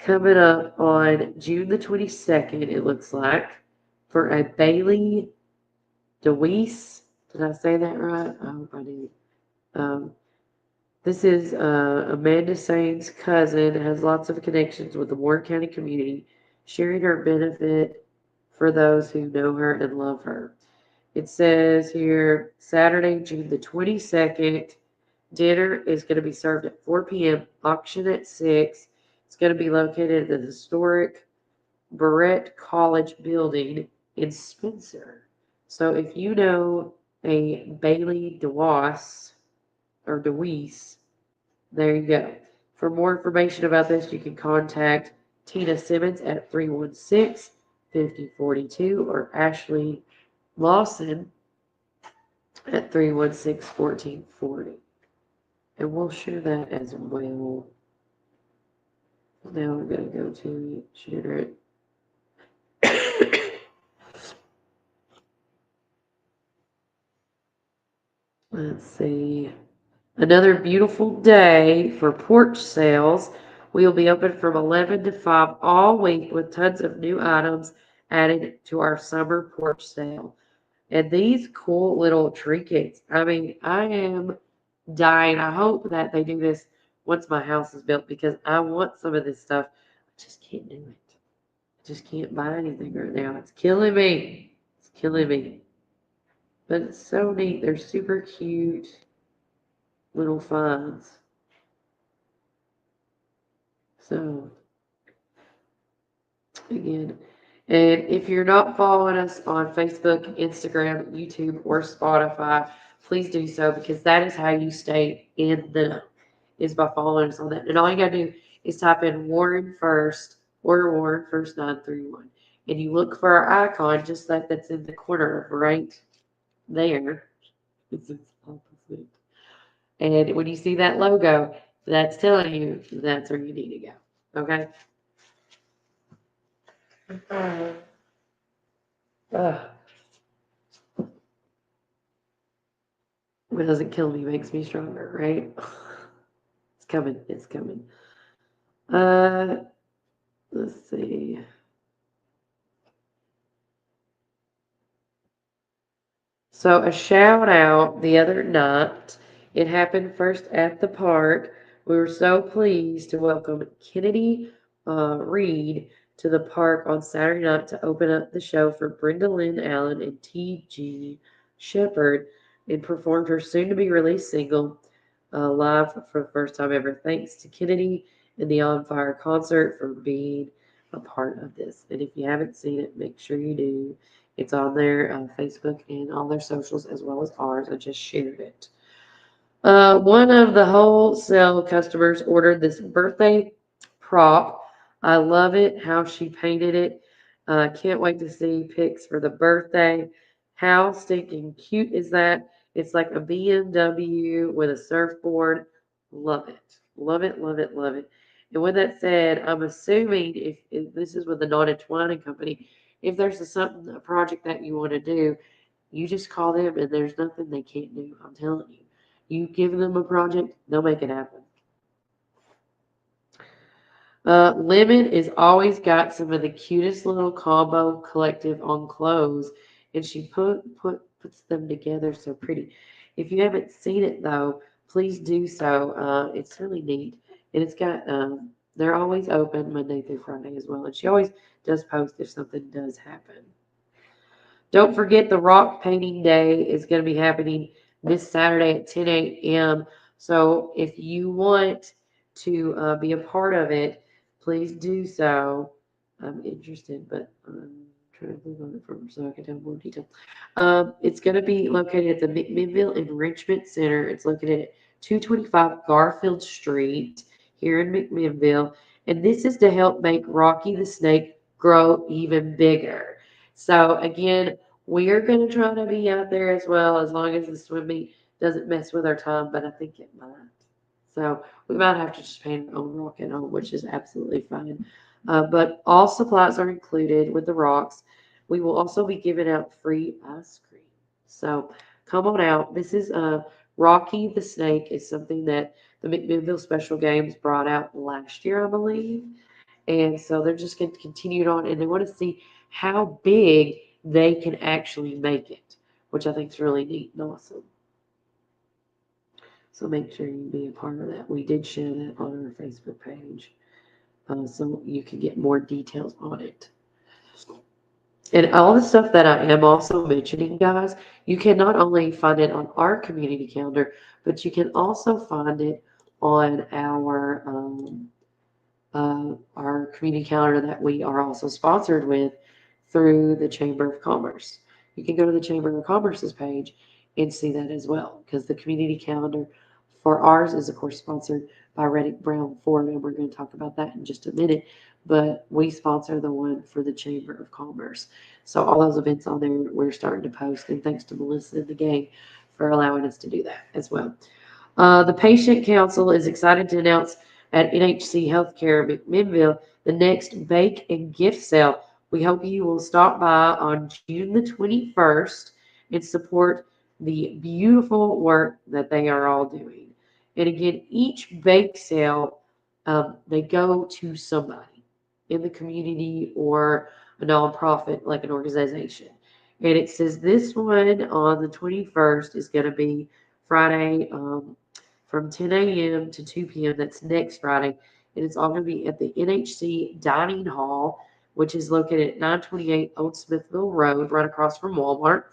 coming up on June the 22nd, it looks like, for a Bailey DeWeese. Did I say that right? I hope I did. This is Amanda Sane's cousin, has lots of connections with the Warren County community, sharing her benefit for those who know her and love her. It says here, Saturday, June the 22nd, Dinner is going to be served at 4 p.m., auction at 6. It's going to be located at the historic Barrett College building in Spencer. So if you know a Bailey DeWass or DeWeese, there you go. For more information about this, you can contact Tina Simmons at 316-5042 or Ashley Lawson at 316-1440. And we'll share that as well. Now I'm going to go to share it. Let's see. Another beautiful day for porch sales. We will be open from 11 to 5 all week with tons of new items added to our summer porch sale. And these cool little trinkets. I mean, I am dying. I hope that they do this once my house is built because I want some of this stuff. I just can't do it. I just can't buy anything right now. It's killing me. It's killing me. But it's so neat. They're super cute little finds. So, again, and if you're not following us on Facebook, Instagram, YouTube, or Spotify, please do so because that is how you stay in the know, is by following us on that. And all you gotta do is type in Warren First or Warren First 931. And you look for our icon just like that's in the corner right there. It's opposite. And when you see that logo, that's telling you that's where you need to go. Okay? Ugh. What doesn't kill me makes me stronger, right? It's coming. It's coming. Let's see. So a shout out the other night. It happened first at the park. We were so pleased to welcome Kennedy Reed to the park on Saturday night to open up the show for Brenda Lynn Allen and T.G. Shepherd and performed her soon to be released single live for the first time ever. Thanks to Kennedy and the On Fire concert for being a part of this. And if you haven't seen it, make sure you do. It's on their Facebook and all their socials as well as ours. I just shared it. One of the wholesale customers ordered this birthday prop. I love it, how she painted it. Can't wait to see pics for the birthday. How stinking cute is that? It's like a BMW with a surfboard. Love it. Love it, love it, love it. And with that said, I'm assuming if this is with the Knotted Twining Company, if there's a project that you want to do, you just call them and there's nothing they can't do. I'm telling you. You give them a project, they'll make it happen. Lemon has always got some of the cutest little combo collective on clothes, and she puts them together so pretty. If you haven't seen it though, please do so. It's really neat, and it's got they're always open Monday through Friday as well, and she always does post if something does happen. Don't forget the rock painting day is going to be happening this Saturday at 10 a.m. So if you want to be a part of it, please do so. I'm interested, but I'm trying to click on it first so I can have more detail. It's going to be located at the McMinnville Enrichment Center. It's located at 225 Garfield Street here in McMinnville. And this is to help make Rocky the Snake grow even bigger. So again, we are going to try to be out there as well as long as the swim meet doesn't mess with our time, but I think it might. So we might have to just paint our own rock at home, which is absolutely fine. But all supplies are included with the rocks. We will also be giving out free ice cream. So come on out. This is Rocky the Snake is something that the McMinnville Special Games brought out last year, I believe. And so they're just going to continue it on and they want to see how big they can actually make it, which I think is really neat and awesome. So make sure you be a part of that. We did share that on our Facebook page so you can get more details on it. And all the stuff that I am also mentioning, guys, you can not only find it on our community calendar, but you can also find it on our community calendar that we are also sponsored with through the Chamber of Commerce. You can go to the Chamber of Commerce's page and see that as well, because the community calendar for ours is, of course, sponsored by Reddick Brown Ford, and we're going to talk about that in just a minute. But we sponsor the one for the Chamber of Commerce. So all those events on there, we're starting to post, and thanks to Melissa and the gang for allowing us to do that as well. The Patient Council is excited to announce at NHC Healthcare McMinnville the next bake and gift sale. We hope you will stop by on June the 21st and support the beautiful work that they are all doing. And again, each bake sale, they go to somebody in the community or a nonprofit like an organization. And it says this one on the 21st is going to be Friday, from 10 a.m. to 2 p.m. That's next Friday. And it's all going to be at the NHC Dining Hall, which is located at 928 Old Smithville Road, right across from Walmart.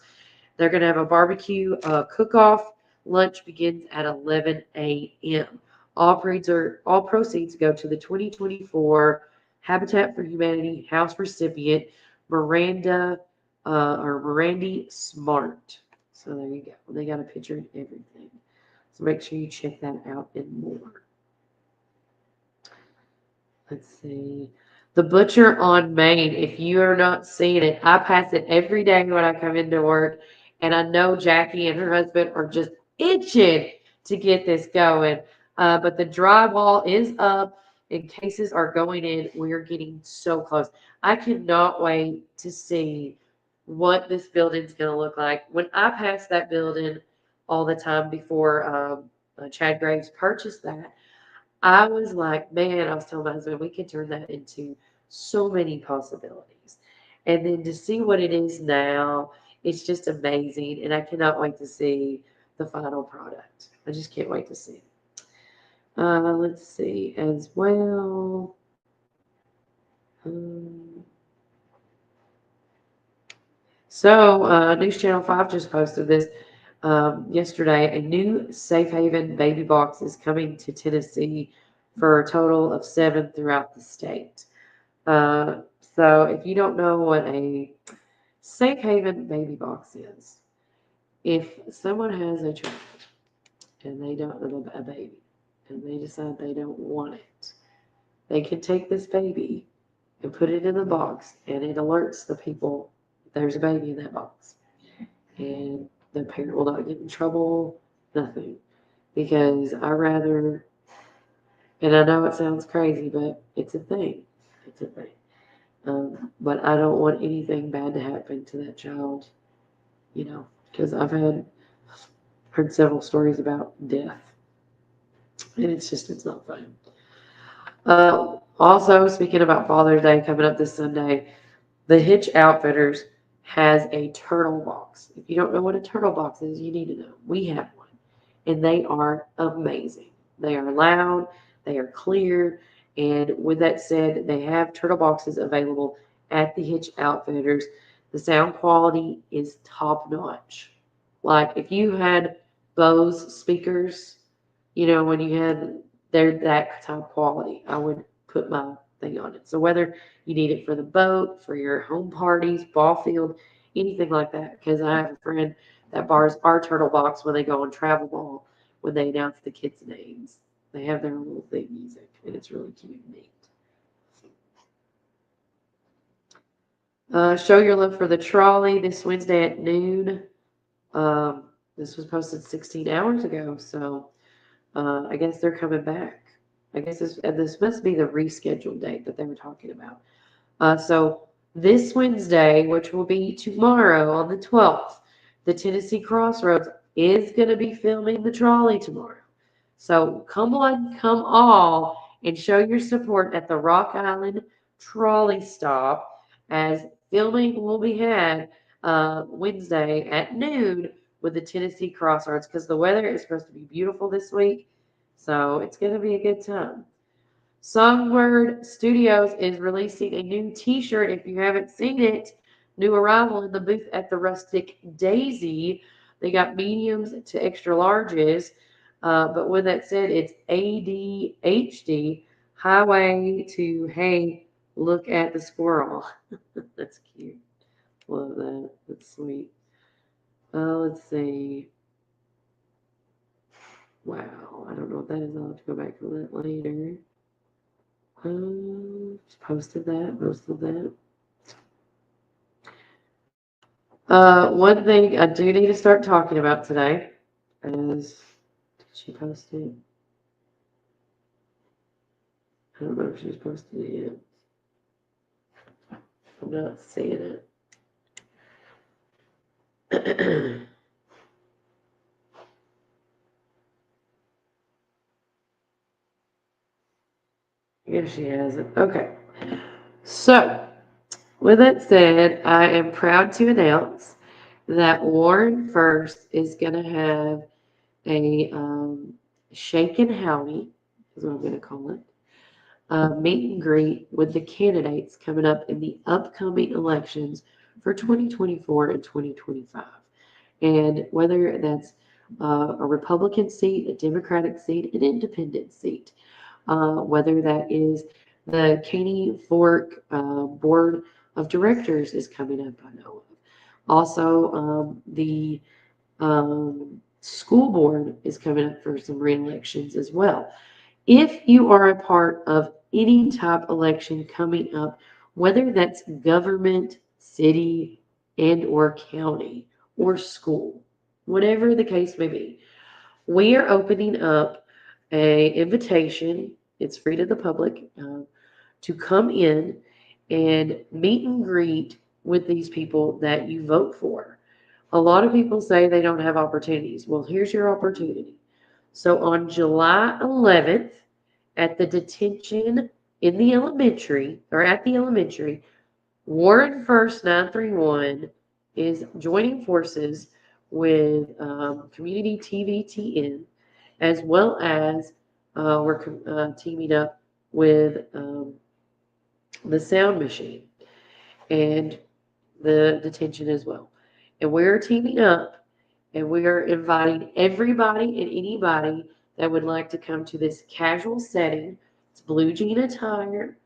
They're going to have a barbecue cook-off. Lunch begins at 11 a.m. All proceeds go to the 2024 Habitat for Humanity House recipient, Miranda or Mirandy Smart. So there you go. They got a picture and everything. So make sure you check that out and more. Let's see. The Butcher on Main. If you are not seeing it, I pass it every day when I come into work. And I know Jackie and her husband are just itching to get this going. But the drywall is up and cases are going in. We're getting so close. I cannot wait to see what this building's going to look like. When I pass that building all the time before Chad Graves purchased that, I was like, man, I was telling my husband, we could turn that into so many possibilities. And then to see what it is now, it's just amazing. And I cannot wait to see the final product. I just can't wait to see it. Let's see as well. News Channel 5 just posted this yesterday. A new Safe Haven baby box is coming to Tennessee for a total of 7 throughout the state. So if you don't know what a Safe Haven baby box is, if someone has a child and they don't have a baby and they decide they don't want it, they can take this baby and put it in the box, and it alerts the people there's a baby in that box. And the parent will not get in trouble, nothing. Because I rather, and I know it sounds crazy, but it's a thing. It's a thing. But I don't want anything bad to happen to that child, because I've heard several stories about death. And it's not fun. Also, speaking about Father's Day coming up this Sunday, the Hitch Outfitters has a turtle box. If you don't know what a turtle box is, you need to know. We have one, and they are amazing. They are loud, they are clear, and with that said, they have turtle boxes available at the Hitch Outfitters. The sound quality is top notch. Like if you had Bose speakers, when you had they're that type of quality, I would put my thing on it. So whether you need it for the boat, for your home parties, ball field, anything like that, because I have a friend that borrows our turtle box when they go on travel ball, when they announce the kids' names. They have their own little theme music, and it's really cute and neat. Show your love for the trolley this Wednesday at noon. This was posted 16 hours ago, so I guess they're coming back. I guess this must be the rescheduled date that they were talking about. So this Wednesday, which will be tomorrow on the 12th, the Tennessee Crossroads is going to be filming the trolley tomorrow. So come on, come all, and show your support at the Rock Island Trolley Stop, as filming will be had Wednesday at noon with the Tennessee Crossroads, because the weather is supposed to be beautiful this week. So it's going to be a good time. Songbird Studios is releasing a new t-shirt. If you haven't seen it, new arrival in the booth at the Rustic Daisy. They got mediums to extra larges. But with that said, it's ADHD, highway to, hey, look at the squirrel. That's cute. Love that. That's sweet. Let's see. Wow, I don't know what that is. I'll have to go back to that later. Posted that, posted that. One thing I do need to start talking about today is, did she post it? I don't know if she's posted it yet. I'm not seeing it. Yeah, she has it. Okay. So, with that said, I am proud to announce that Warren First is going to have a shake and howdy, is what I'm going to call it, meet and greet with the candidates coming up in the upcoming elections for 2024 and 2025. And whether that's a Republican seat, a Democratic seat, an independent seat, whether that is the Caney Fork Board of Directors is coming up, I know of. Also, the school board is coming up for some re-elections as well. If you are a part of any type election coming up, whether that's government, city, and or county or school, whatever the case may be, we are opening up a invitation. It's free to the public to come in and meet and greet with these people that you vote for. A lot of people say they don't have opportunities. Well, here's your opportunity. So on July 11th, at the detention in the elementary, or at the elementary, Warren First 931 is joining forces with Community TVTN, as well as we're teaming up with the Sound Machine and the detention as well. And we're teaming up and we are inviting everybody and anybody that would like to come to this casual setting. It's blue jean attire,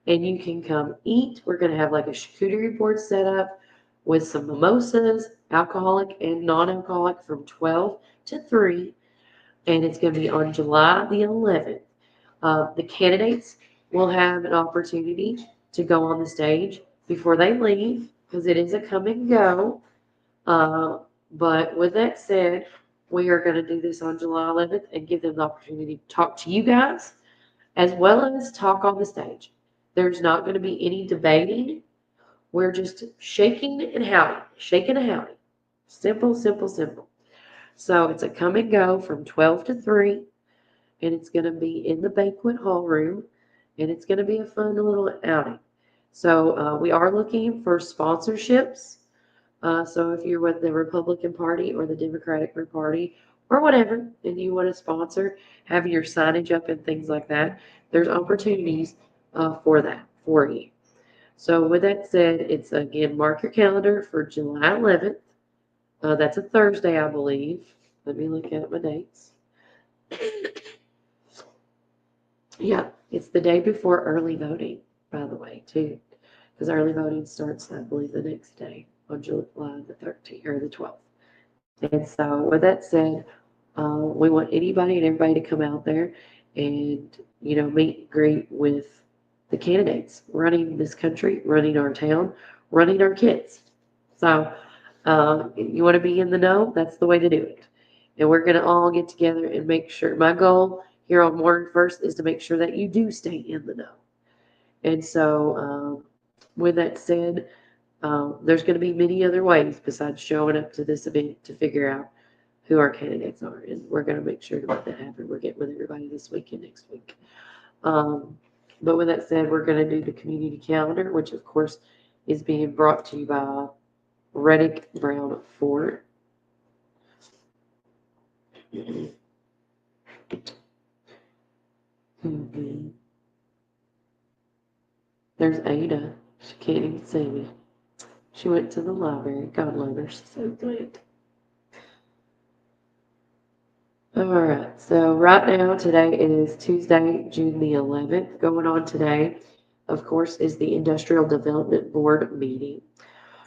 and you can come eat. We're going to have like a charcuterie board set up with some mimosas, alcoholic and non-alcoholic, from 12 to 3, and it's going to be on July the 11th. The candidates will have an opportunity to go on the stage before they leave, because it is a come and go. But with that said, we are going to do this on July 11th and give them the opportunity to talk to you guys as well as talk on the stage. There's not going to be any debating. We're just shaking and howdy, shaking and howdy. Simple, simple, simple. So it's a come and go from 12 to 3, and it's going to be in the banquet hall room, and it's going to be a fun little outing. So we are looking for sponsorships. So if you're with the Republican Party or the Democratic Party or whatever, and you want to sponsor, having your signage up and things like that, there's opportunities for that for you. So with that said, it's again, mark your calendar for July 11th. That's a Thursday, I believe. Let me look at my dates. Yeah, it's the day before early voting, by the way, too, because early voting starts, I believe, the next day on July the 13th or the 12th. And so, with that said, we want anybody and everybody to come out there and, meet and greet with the candidates running this country, running our town, running our kids. So, you want to be in the know? That's the way to do it. And we're going to all get together and make sure. My goal here on Warren First is to make sure that you do stay in the know. And so, with that said, there's going to be many other ways besides showing up to this event to figure out who our candidates are. And we're going to make sure to make that happen. We're getting with everybody this week and next week. But with that said, we're going to do the community calendar, which of course is being brought to you by Reddick Brown Ford. Mm-hmm. There's Ada. She can't even see me. She went to the library. God love her. She's so good. All right. So right now, today is Tuesday, June the 11th. Going on today, of course, is the Industrial Development Board meeting.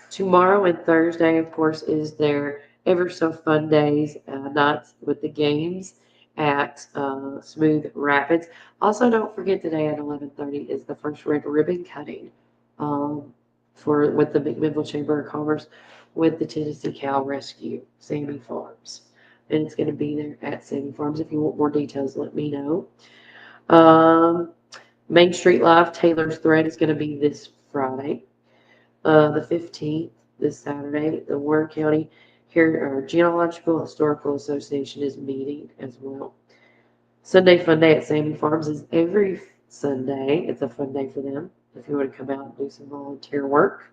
Tomorrow and Thursday, of course, is their ever so fun days, nights with the games at Smooth Rapids. Also, don't forget today at 11:30 is the first red ribbon cutting with the McMinnville Chamber of Commerce with the Tennessee Cow Rescue, Sammy Farms. And it's going to be there at Sammy Farms. If you want more details, let me know. Main Street Live, Taylor's Thread is going to be this Friday. The 15th, this Saturday, the Warren County Genealogical Historical Association is meeting as well. Sunday Fun Day at Sammy Farms is every Sunday. It's a fun day for them if you want to come out and do some volunteer work.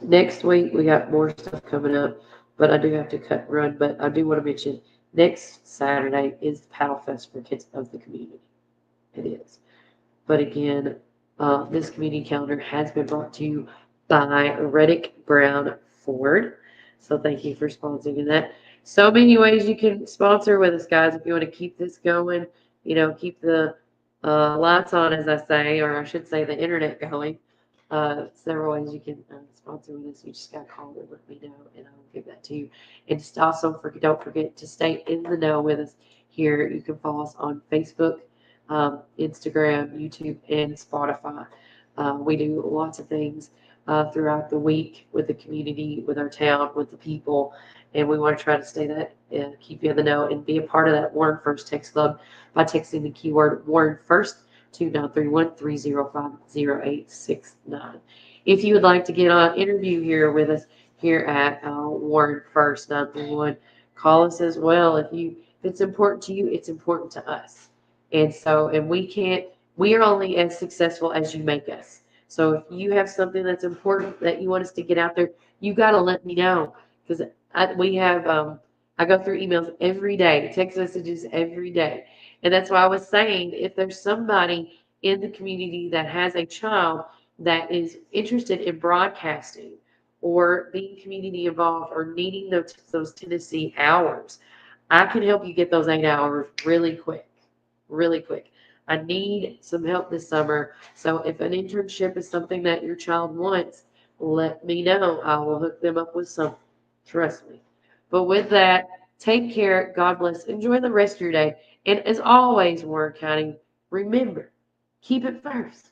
Next week, we got more stuff coming up, but I do have to cut and run. But I do want to mention next Saturday is the Paddle Fest for Kids of the Community. It is. But again, this community calendar has been brought to you by Reddick Brown Ford. So thank you for sponsoring that. So many ways you can sponsor with us, guys. If you want to keep this going, keep the lights on, as I say, or I should say the internet going. Several ways you can sponsor with us. You just got to call and let me know, and I'll give that to you. And just also, don't forget to stay in the know with us here. You can follow us on Facebook, Instagram, YouTube, and Spotify. We do lots of things throughout the week with the community, with our town, with the people, and we want to try to stay that and keep you in the know and be a part of that Warren First Text Club by texting the keyword Warren First to 931-305-0869. If you would like to get an interview here with us here at Warren First 931, call us as well. If it's important to you, it's important to us. And we are only as successful as you make us. So if you have something that's important that you want us to get out there, you got to let me know. Because I go through emails every day, text messages every day. And that's why I was saying, if there's somebody in the community that has a child that is interested in broadcasting or being community involved or needing those Tennessee hours, I can help you get those 8 hours really quick. Really quick. I need some help this summer. So if an internship is something that your child wants, let me know. I will hook them up with something. Trust me. But with that, take care. God bless. Enjoy the rest of your day. And as always, Warren County, remember, keep it first.